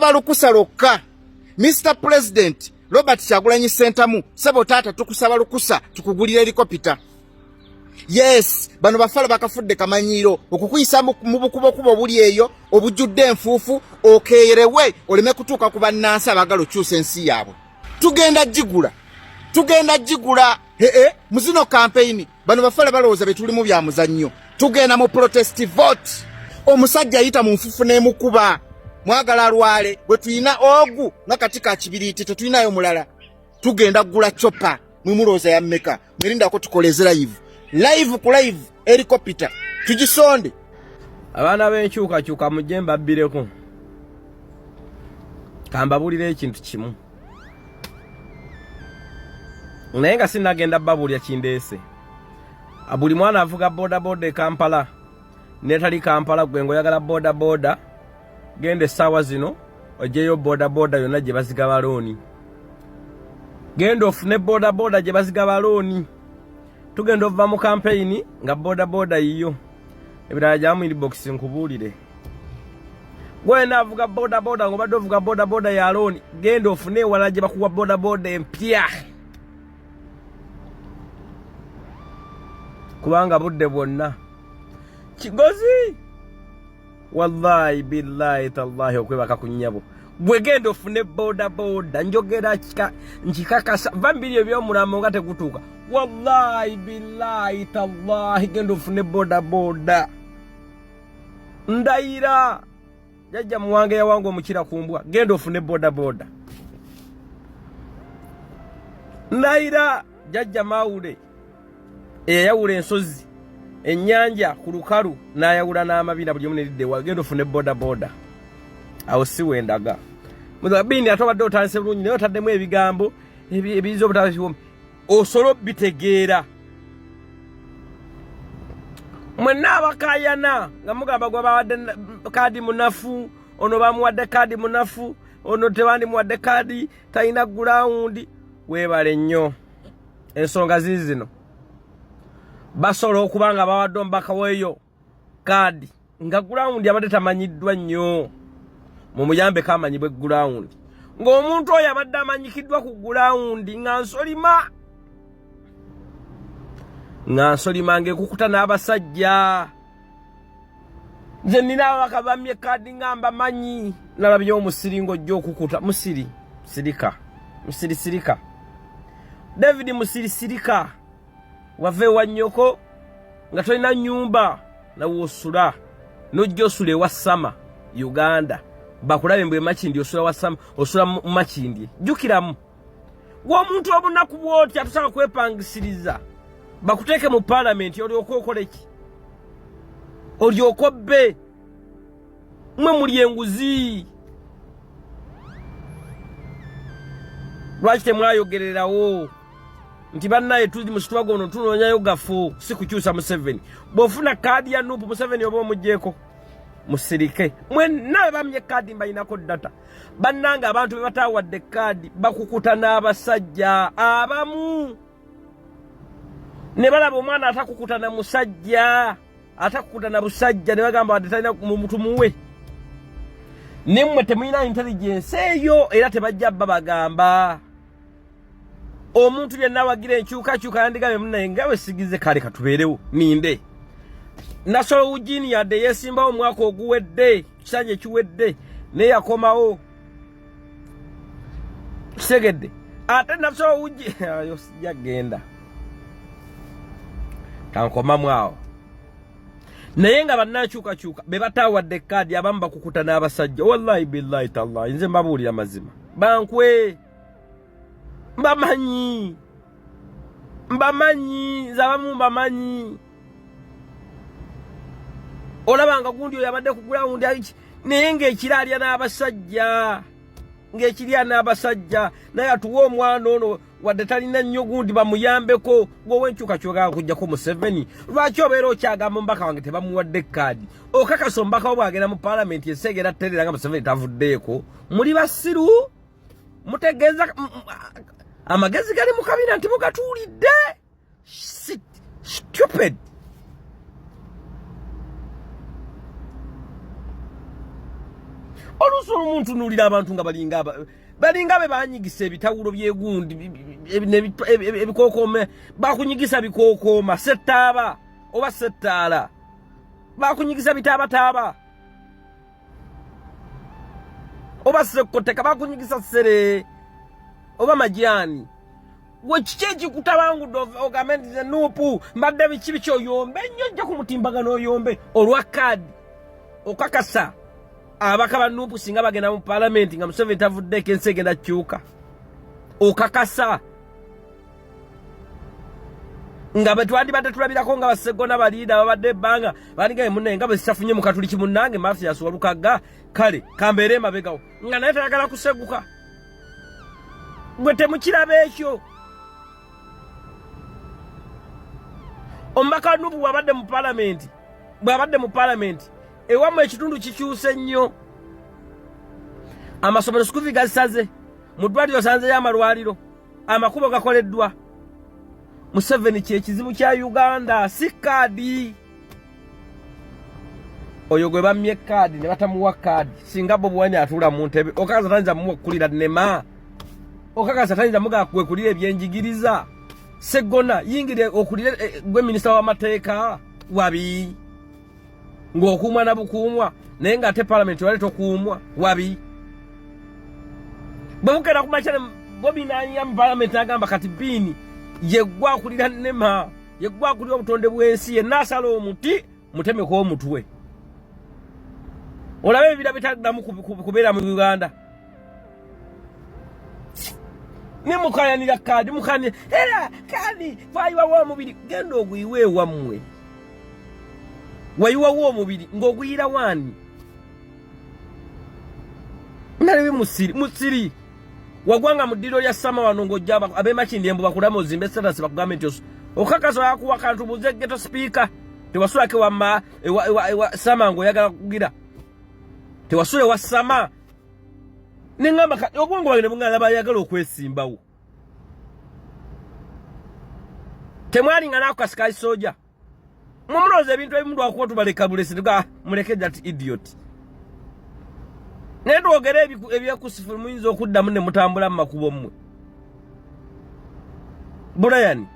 tusaba lukusa lwokka. Mr. President Robert Kyagulanyi Ssentamu sebo taata tukusaba lukusa tukugulira helikopita. Yes, bano bafala bakafudde kamanyiro okukuyisa mu bukubo buli eyo obujjudde enfuufu okeerewe oleme kutuuka ku bannansi abagala okyusa ensi yaabwe. Tugenda jigula muzino campaign bano bafala balowooza betulimu bya muzannyo. Tugenda mu protest vote. Omusajja ayita mu nfufu n'emukuba mwagala alwale bwe tuyina ogu nga katika kibiriti tetuyinayo mulala. Tugenda gula chopa mumulooza ya mmeka merinda ko tukoleze live ku live helicopter tugisonde. Abaana b'enkyukakyuka mujemba bbireko kambabulira ekintu kimu naye nga sinagenda babulya kindeese. Buli mwana avuga boda e Kampala netali Kampala gwe ngoyagala boda gende sawa zino ojeyo boda yonna gye baziga balooni. Genda ofune boda gye baziga balooni. Tugenda ova mu campaign nga boda yiyo ebirala jamu inbox nkubuulire. Gwena avuga boda ngobadde ovuga boda ya looni genda ofune wala gye bakuwa boda empya. Kubanga budde bwonna kigozi wallahi billahi tallahi okwebaka kunyabo gwe genda ofune boda njogera nkikakasa vambiri ebyomulamo nga tekutuuka. Wallahi billahi tallahi genda ofune boda ndayira jajja muwange yawange omukira kumbwa genda ofune boda ndayira jajja mawule eyawula ensozi ennyanja ku lukalu n'ayawula n'amabina buli omu neridde wagenda ofune boda awo si wendaga muzabini atobadde otandise bulungi naye otaddemu ebigambo ebiyiza obutabiwomu osolo bitegeera. Mwenna abakayana nga mugamba gwe bawadde kaadi munafu ono bamuwadde kaadi munafu ono tebandi muwadde kaadi talina ground. Weebale nnyo ensonga zizino basobola okubanga bawadde omubaka weeyo kaadi nga ground abadde tamanyiddwa nnyo mumuyambe kamanyibwe ground ng'omuntu oyo abadde amanyikiddwa ku ground nga nsolima ng'ekukuta n'abasajja. Nze nina ababaka bamye kaadi ngamba manyi nalabye omusiri ng'ojja okukuta musirisirika David musirisirika wave wa nnyoko nga tolina nnyumba nawe osula n'ojja osula ewa Sama Uganda bakulabe mbwe Makindi osula wa Sama osula mu Makindi jjukiramu gw'omuntu obunaku bw'oti atusaka kwepangisiriza bakuteeke mu parliament olyoka okole ki olyoka obbe mwe muli enguzi. Lwaki temwayogererawo nti bannaye tuli mu sitwago ono tunoonyayo gafu si kukyusa Museveni. Bw'ofuna kaadi ya Nuupu Museveni oba omugjeeko musirike mwenna bamye kaadi mbayinako data bannanga abantu be bataawadde kaadi bakukuta n'abasajja abamu ne balaba omwana atakukuta na musajja atakukuta na busajja ne bagamba wadde talina mutumuwe nemmwe temulina intelligence eyo era tebajja babagamba omuntu yenna wagira enkyukakyuka yandigabe munnaye ngawe sigize kale katubeerewo ninde National Ujini yadde yesimbawo omwaka oguwedde kisanja ekiwedde ne yakomawo kisegedde ate National Ujini ayo sijja genda kankomamu awo naye nga bannakyukakyuka be bataawadde kaadi abamu bakukuta n'abasajja. Wallahi billahi tallahi nze mbabuulira mazima bankwe mbamanyi nze abamu mbamanyi. Olabanga gundi oyo abadde ku ground naye ng'ekiraalya n'abasajja naye atuwa omwana ono wadde talina nnyo gundi bamuyambeko gw'owenkyukakyuka kujjako Museveni. Lwaki obeera okyagamba omubaka wange tebamuwadde kaadi okakasa omubaka wo bwagenda mu parliament esegera terera nga Museveni tavuddeeko? Muli basiru mutegeeza amagezi gali mu kabina nti mugatuulidde. Stupid. oluso omuntu nulira abantu nga balinga be banyigisa ebitawulo byegundi ebikokome bakunyigisa bikokoma setaba oba setala bakunyigisa bitaba oba sekoteka bakunyigisa sere oba majani wechicheji kutabangu ogamenti ze nupu mbadde bikibi kyoyombe nnyo nja kumutimbagano oyombe olwa kadi okakasa abaka banupu singa bagenda mu parliament nga Museveni tavudde kense genda kyuka okakasa nga betwandi badde tulabirako nga basegona balida babadde banga balinga munne nga besisafunye mu katuli kimunange mafia yasowalukaga kale kambere mabegawo nga naye tayagala kuseguka gwe temukirabe ekyo ombaka nupu wabadde mu parliament ewamu ekitundu kikyuse nnyo amasomero sikuvi gasaze mu ddwaliro sanze y'amalwaliro amakubo gakoleddwa Museveni kyekizibu kya Uganda si kadi oyo gwe bamye kadi ne batamuwa kadi singa Bobi Wine atula mu ntebe okakaza tanza muwa kulira nema okakaza tanza muga kwekulira ebyenjigiriza segona yingire okulira gwe minister wa mateeka wabi ng'okuumwa na bukuumwa naye ng'ate parliament wale tokuumwa wabi bwe mukera kumachane Bobi n'anya mu parliament agamba kati bini yeggwa akulira nema yeggwa akulira obutonde bw'ensi ye n'asala omuti mutemeko omutwe olabe ebira bitaddamu kubeera mu Uganda ne mukayanira kadi mukanye era kadi fayiwa w'omubiri genda oguyiwe wammwe wayiwa w'omubiri ng'oguyira wani nalewe musiri wagwanga mu ddiro lya Sama wano ng'ojja ab'emakindi embu bakulamu ozimbe status bakugambe nti okakasa yakuwa kantu buze ghetto speaker tewasulake wamma ewa Sama ng'oyagala kugira tewasule wa Sama nengamba obwongo bwange ne bungala bayagala okwesimbawo temwali nga nako kasikayi soja mumuloze ebintu ebimundu akuwa tubaleka bulesiga muleke that idiot nendo ogere ebyekusifu muyinza okuddamu ne mutambula mu makubo mmwe Brian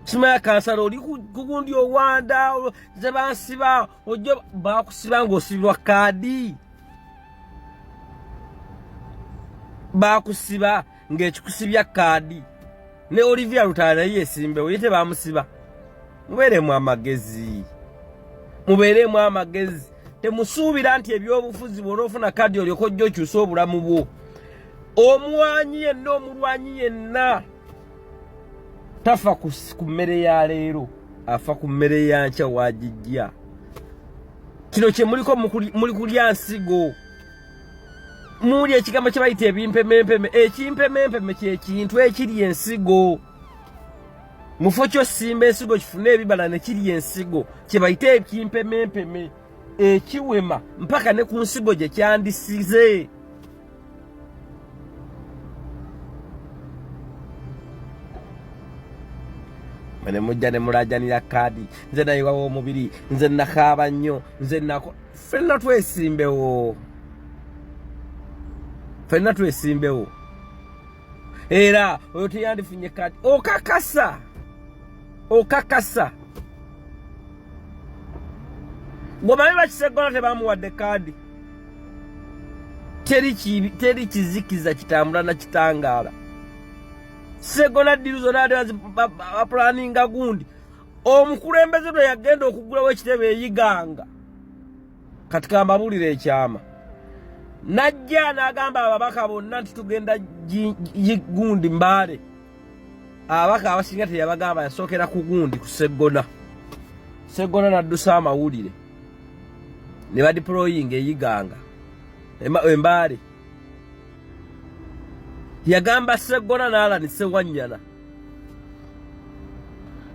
simaya kansala oli kugundi owanda ze bansiba ojo bakusiba ng'osibirwa kadi bakusiba ng'ekikusibya kadi ne Olivia Lutana yesimbe oyite bamusiba mubeeremu amagezi temusuubira nti ebyobufuzi bw'onoofuna kadi olyoka ojja okyusa obulamu bwo omulwanyi yenna tafa ku mmere ya leero afa ku mmere ya nkya wagijja kino kye muliko muli kulya nsigo muli ekigambo kye bayita ebimpemempeme ekimpemempeme kyekintu ekiri ensigo mufo kyo simba ensigo kifune ebibala ne kiri ensigo kye bayita ekimpemempeme ekiwema mpaka ne ku nsigo gye kyandisize mene mujja ne mulajanira kadi nze nayiwa w'omubiri nze nakaaba nnyo nze nako ffenna twesimbewo era oyo teyandifunye kadi okakasa gomanyi bakisegona tebamuwadde kadi teri kizikiza kitambula na kitangaala segona ddiru zonna bapulaninga gundi omukulembeze lwe yagenda okugulawo ekitebe eyiganga kati kambabuulira ekyama najja n'agamba ababaka bonna nti tugenda gundi Mbale abaka abasinga teyabagamba yasookera ku gundi ku segona n'addusa amawulire ne badiployinga eyiganga Mbale yagamba segona n'Alan Sewanyana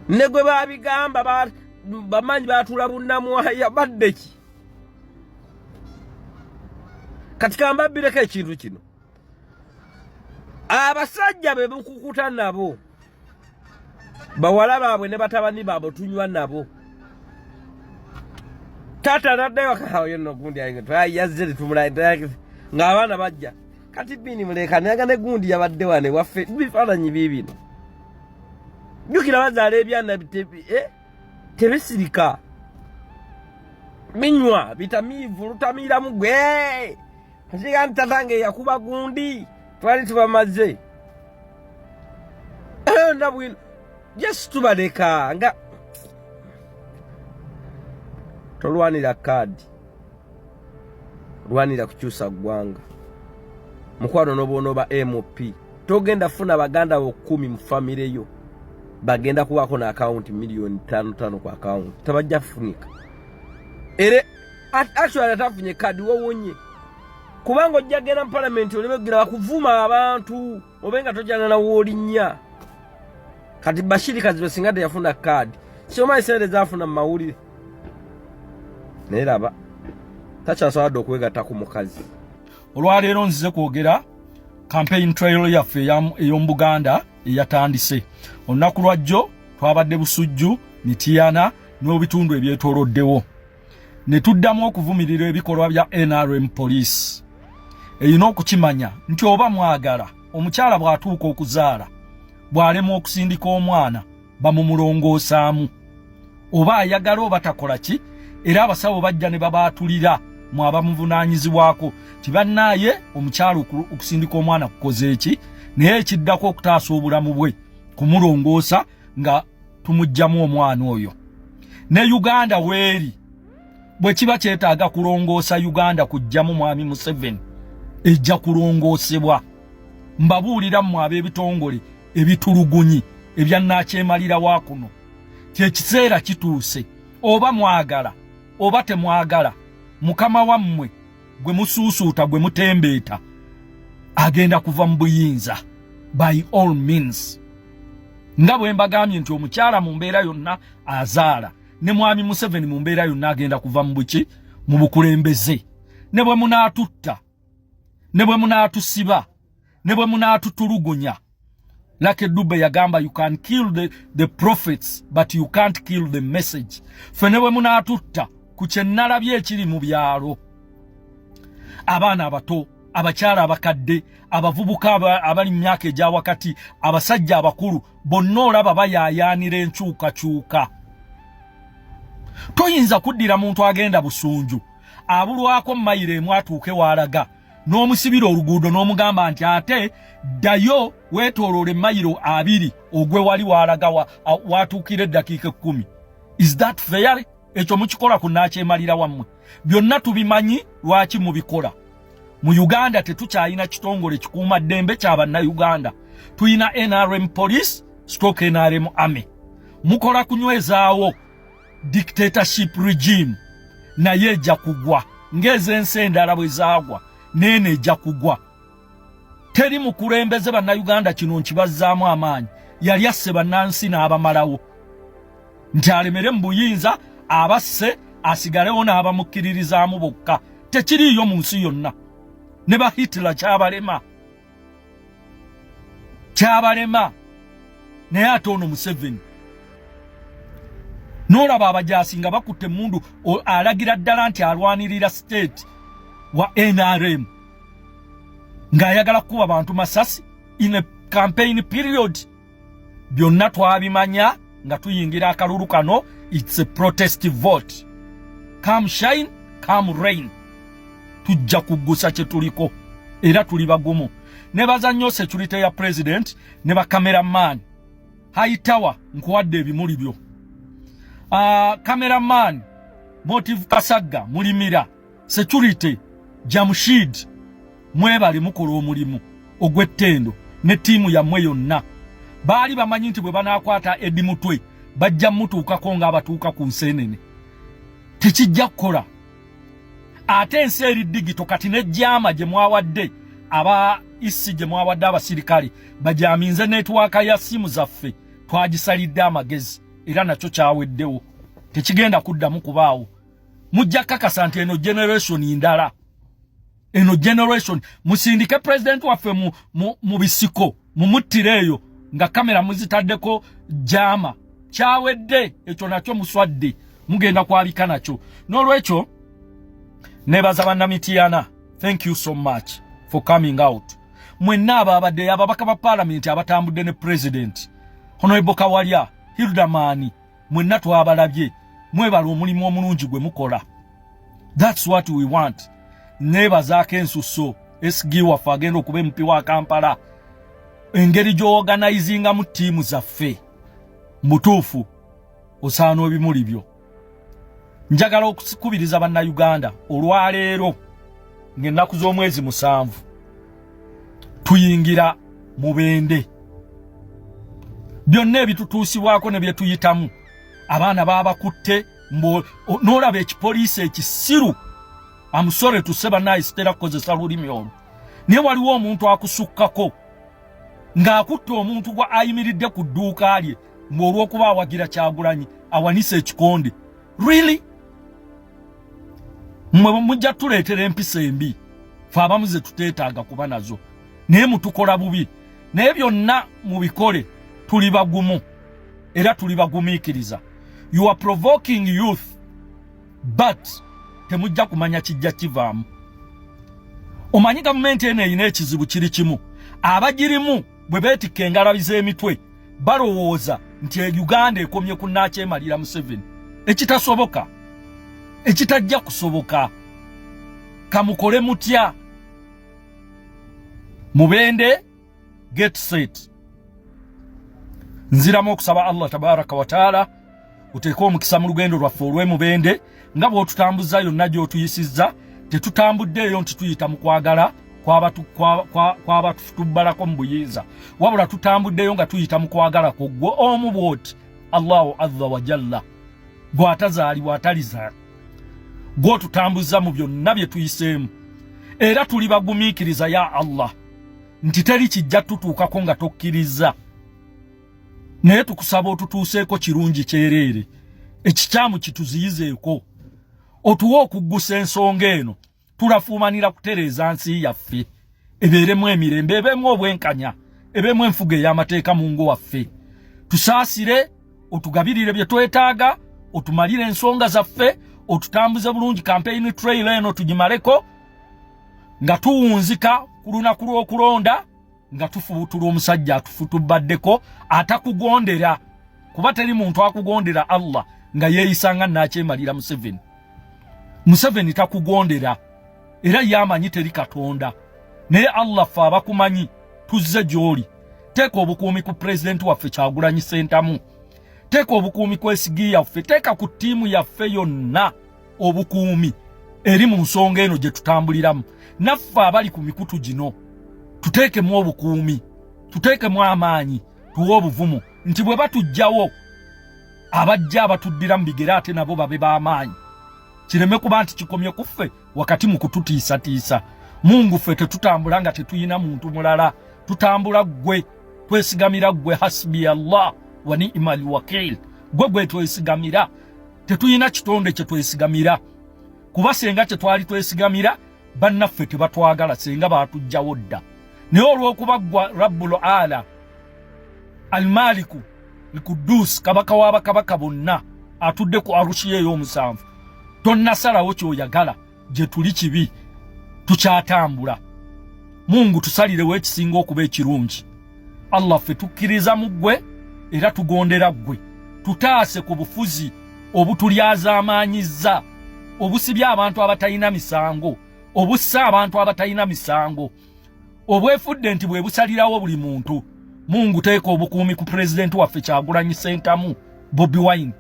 ne gwe babigamba bamanyi batula bunnamwaya badde ki kati kambabireko ekintu kino abasajja be mukukuta nabo bawala baabwe ne batabani baabwe tunywa nabo tata naddeyo kawo yenno gundi yange yazze tumula ng'abaana bajja kati bini mulekanaga ne gundi yabadde wane waffe bifaananyi bibino jukira bazaala ebyana tebisirika binywa bitamiivu lutamiiramu gwe kasiga nti tatange yakuba gundi twali tubamaze ndabwino just tubaleka nga tolwanira kadi lwanira kukyusa ggwanga mukwano nobonoba MOP togenda funa baganda bo 10 mu family yo bagenda kuwako na account milioni 5 kwa account tabajja funika ere actually atafunye kadi wowonye kubanga ojjagenda mu parliament olebegira bakuvuma abantu obenga tojana na wolinya kati Bashiri kazibe singade yafuna kadi sio sende zafuna mawulire neraba tacha sawa dokwega takumukazi olwaleero nzize kwogera campaign trail yaffe ey'Ombuganda eyatandise olunaku lwajjo twabadde Busujju Mityana n'obitundu ebyetooloddewo ne tuddamu okuvumirira ebikolwa bya NRM police eyina okukimanya nti oba mwagala omukyala bw'atuuka okuzaala bw'alema okusindika omwana bamumulongoosaamu oba ayagala oba takola ki era abasawo bajja ne babaatulira mu abamuvunaanyizibwako tibannaye omukyala okusindika omwana kukoze eki naye ekiddako okutaasa obulamu bwe kumulongoosa nga tumugjamu omwana oyo ne Uganda weeri bwe kiba kyetaaga kulongoosa Uganda kujjamu mwami Museveni ejja kulongoosebwa mbabuulira mmwe ab'ebitongole ebitulugunyi ebyannakyemalira waakuno kyekiseera kituuse oba mwagala oba temwagala mukama wammwe gwe musuusuuta gwe mutembeeta agenda kuva mu buyinza by all means nga bwe mbagambye nti omukyala mu mbeera yonna azaala ne mwami Museveni mu mbeera yonna agenda kuva mu buki mu bukulembeze ne bwe munaatutta ne bwe munaatusiba ne bwe munaatutulugunya Lucky Dube yagamba you can kill the prophets but you can't kill the message fene bwe munaatutta ku kyennalabye ekiri mu byalo abaana abato abakyala abakadde abavubuka abali mu myaka egya wakati abasajja abakulu bonna olaba bayaayaanira enkyukakyuka toyinza kuddira muntu agenda busunju abulwako mayire emu atuuke waalaga n'omusibira oluguudo n'omugamba nti ate ddayo weetoolole mayiro 2 ogwe wali waalaga watuukira eddakiika 10 is that fair ekyo mukikola kunnakyemalira wammwe byonna tubimanyi lwaki mubikola mu Uganda tetukyalina kitongole kikuuma ddembe ky'Abannayuganda tuyina NRM police stroke NRM army mukola kunywezaawo dictatorship regime naye ejja kugwa ng'ez'ensi endala bwe zaagwa nene ejja kugwa teri mukulembeze Bannayuganda kino nkibazzaamu amaanyi yali asse bannansi n'abamalawo nti alemere mu buyinza abasse asigalewo n'abamukkiririzaamu bokka tekiriiyo mu nsi yonna ne ba Hitler kyabalema naye ate ono Museveni n'olaba abajaasi nga bakutte emmundu alagira ddala nti alwanirira state wa NRM ng'ayagala kukuba bantu masasi in a campaign period byonna twabimanya nga tuyingira akalulu kano it's a protest vote come shine come rain tujja kuggusa kye tuliko era tuli bagumu ne bazannyo security ya president ne ba cameraman Haitawa nkuwadde ebimuli byo cameraman Motive Kasagga mulimira security Jamshid mwebali mukola omulimu ogw'ettendo ne tiimu yammwe yonna baali bamanyi nti bwe banaakwata Eddie Mutwe bajja mutuukako ng'abatuuka ku nseenene tekijja kukola ate ensi eri digito kati n'ejjaama gye mwawadde aba isi gye mwawadde abasirikale bajaaminze neetwaka ya simu zaffe twagisalidde amagezi era nakyo kyaweddewo tekigenda kuddamu kubaawo mujja kakasa nti eno generation ndala eno generation musindike president waffe mu bisiko mumuttireeyo nga kamera muzitaddeko jaama kyawedde ekyo nakyo muswadde mugenda kwalika nacho. Nolwecho nebaza bannamitiana, thank you so much for coming out. Mwenna ababadde ababaka ba parliament abatambudde ne president Honorable Kawalya, Hilda Mani, mwenna twabalabye, mwebala omulimu omulungi gwe mukola. That's what we want. Nebaza akensuso esgiwa fagendo okuba MP wa Kampala. Engeri gy'organizinga mu tiimu zaffe mutuufu osaana ebimuli byo. Njagala okukubiriza bannayuganda olwaleero ng'ennaku z'omwezi 7 tuyingira Mubende. Byonna ebitutuusibwako ne bye tuyitamu abaana baabakutte n'olaba ekipoliisi ekisiru. Amusore tuseba naye sitera kukozesa lulimi olwo. Naye waliwo omuntu akusukkako ng'akutte omuntu gwa ayimiridde ku dduuka lye ng'olw'okuba awagira Kyagulanyi awanise ekikonde. Really? Mmwe mujja tuleetera empisa embi fe abamu ze tuteetaaga kuba nazo naye mutukola bubi. Naye byonna mubikole tuli bagumu era tuli bagumiikiriza. You are provoking youth but temujja kumanya kijja kivaamu. Omanyi gavumenti eno erina ekizibu kiri kimu. Abagirimu bwe beetikka engalabi z'emitwe balowooza nti Uganda ekomye ku Nakyemalira Museveni. Ekitasoboka, ekitajja kusoboka. Kamukole mutya. Mubende, get set. Nziramu okusaba Allah tabaraka wa taala uteeka omukisa mu lugendo lwaffe olw'Emubende nga bw'otutambuza yonna gy'otuyisizza. Tetutambuddeeyo nti tuyita mu kwagala kw'abatubbalako mu buyinza, wabula tutambuddeyo nga tuyita mu kwagala ko gwe omu bw'oti Allahu azza wa jalla gw'atazaalibwa atalizaala, gw'otutambuza mu byonna bye tuyiseemu. Era tuli bagumiikiriza ya Allah nti teri kijja tutuukako nga tokkiriza. Naye tukusaba otutuuseeko kirungi kyereere, ekikyamu kituziyizeeko, otuwe okuggusa ensonga eno. Tulafuumanira kutereeza nsi yaffe ebeeremu emirembe, ebeemu obwenkanya, ebeemu enfuga ey'amateeka mu ngo waffe. Tusaasire, otugabirire bye twetaaga, otumalire ensonga zaffe, otutambuze bulungi campaign trail eno tugimaleko nga tuwunzika ku lunaku lw'okulonda nga tufuutula omusajja atufutubaddeko atakugondera, kuba teri muntu akugondera Allah nga yeeyisa nga Nakyemalira Museveni. Museveni takugondera era yamanyi teri Katonda, naye Allah ffe abakumanyi tuzze gy'oli. Teeka obukuumi ku pulezidenti waffe Kyagulanyi Ssentamu, teeka obukuumi ku SG yaffe, teeka ku ttiimu yaffe yonna obukuumi eri mu nsonga eno gye tutambuliramu. Naffe abali ku mikutu gino tuteekemu obukuumi, tuteekemu amaanyi, tuwe obuvumu nti bwe batujjawo abajja abatuddira mu bigere ate nabo babe b'amaanyi. Kireme kuba nti kikomye kuffe wakati mu kututiisatiisa. Mungu ffe tetutambula nga tetuyina muntu mulala, tutambula gwe, twesigamira gwe. Hasbi Allah wa ni'mal wakil. Gwe twesigamira, tetuyina kitonde kye twesigamira. Kuba senga kye twali twesigamira bannaffe tebatwagala senga baatujjawo dda. Naye olw'okuba gwa Rabbul Ala Al-Maliku Al-Quddus, kabaka w'abakabaka bonna, atudde ku arushi ey'omusanvu, tonnasalawo ky'oyagala gye tuli kibi, tukyatambula. Mungu tusalirewo ekisinga okuba ekirungi. Allah ffe tukkiriza mu ggwe era tugondera ggwe. Tutaase ku bufuzi obutulyazaamaanyizza, obusibya abantu abatalina misango, obussa abantu abatalina misango, obwefudde nti bwe busalirawo buli muntu. Mungu teeka obukuumi ku pulezidenti waffe Kyagulanyi Ssentamu Bobi Wine.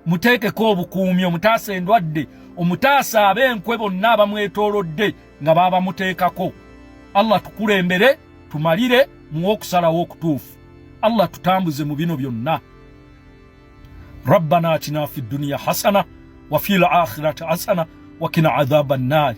Muteekeko obukuumi, omutaasa endwadde, omutaasa ab'enkwe bonna abamwetoolodde nga baaba muteekako. Allah tukulembere, tumalire mu okusalawo okutuufu. Allah tutambuze mu bino byonna. Rabbana atina fid dunya hasana wa fil akhirati hasana wa qina adhaban nar.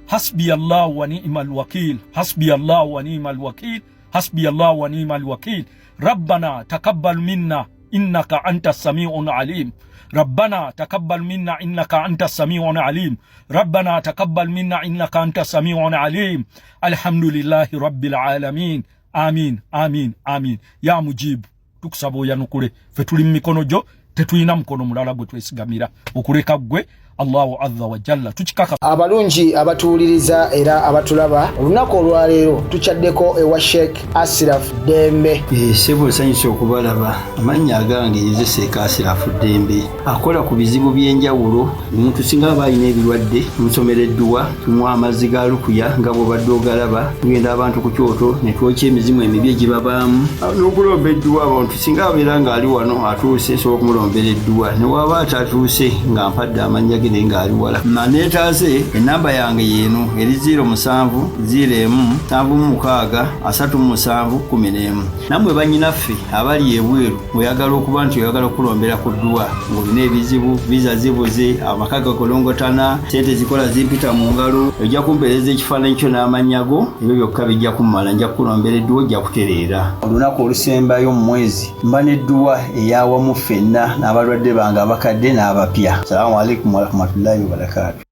Hasbi Allah wa ni'mal wakil. Hasbi Allah wa ni'mal wakil. Hasbi Allah wa ni'mal wakil. Rabbana taqabbal minna innaka antas sami'un alim. ربنا تقبل منا إنك أنت السميع العليم. ربنا تقبل منا إنك أنت السميع العليم. الحمد لله رب العالمين. آمين آمين آمين. يا مجيب tukusaba oyanukule ffe tuli mu mikono gyo tetulina mukono mulala gwe twesigamira okuleka gwe Allahu azza wa jalla tukikaka. Abalungi abatuuliriza era abatulaba olunaku olwaleero tuchaddeko ewa Sheikh Ashraf Dembe. Sebo sanyise okubalaba amannya agange Seeka Ashraf Dembe akola ku bizibu by'enjawulo. Omuntu singa abayina ebirwadde musomereddwa tumwa amazzi ga lukuya nga bw'obadde ogalaba tugenda abantu ku kyoto ne twokya emizimu emibi egibabaamu n'okulombeddwa abantu singa abeera ng'ali wano atuuse sobola okumulombereddwa ne waba atatuuse nga mpadde amannya ge ngali wala manetaze enamba yange yeno eri 0701763711 namwe banyinaffe abali ebweru oyagala okuba nti oyagala okulombera ku ddwa ng'olina ebizibu visa zibuze amakaga kolongotana sente zikola zimpita mu ngalo ojja kumpereza ekifaananyi kyo n'amanyago ebyo byokka bijja kumala nja kulombera eddwa ojja kutereera olunaku olusembayo mu mwezi mba n'eddwa eyawamu ffenna n'abalwadde bange abakadde n'abapya. Assalamu alaikum warahmatullahi wabarakatuh.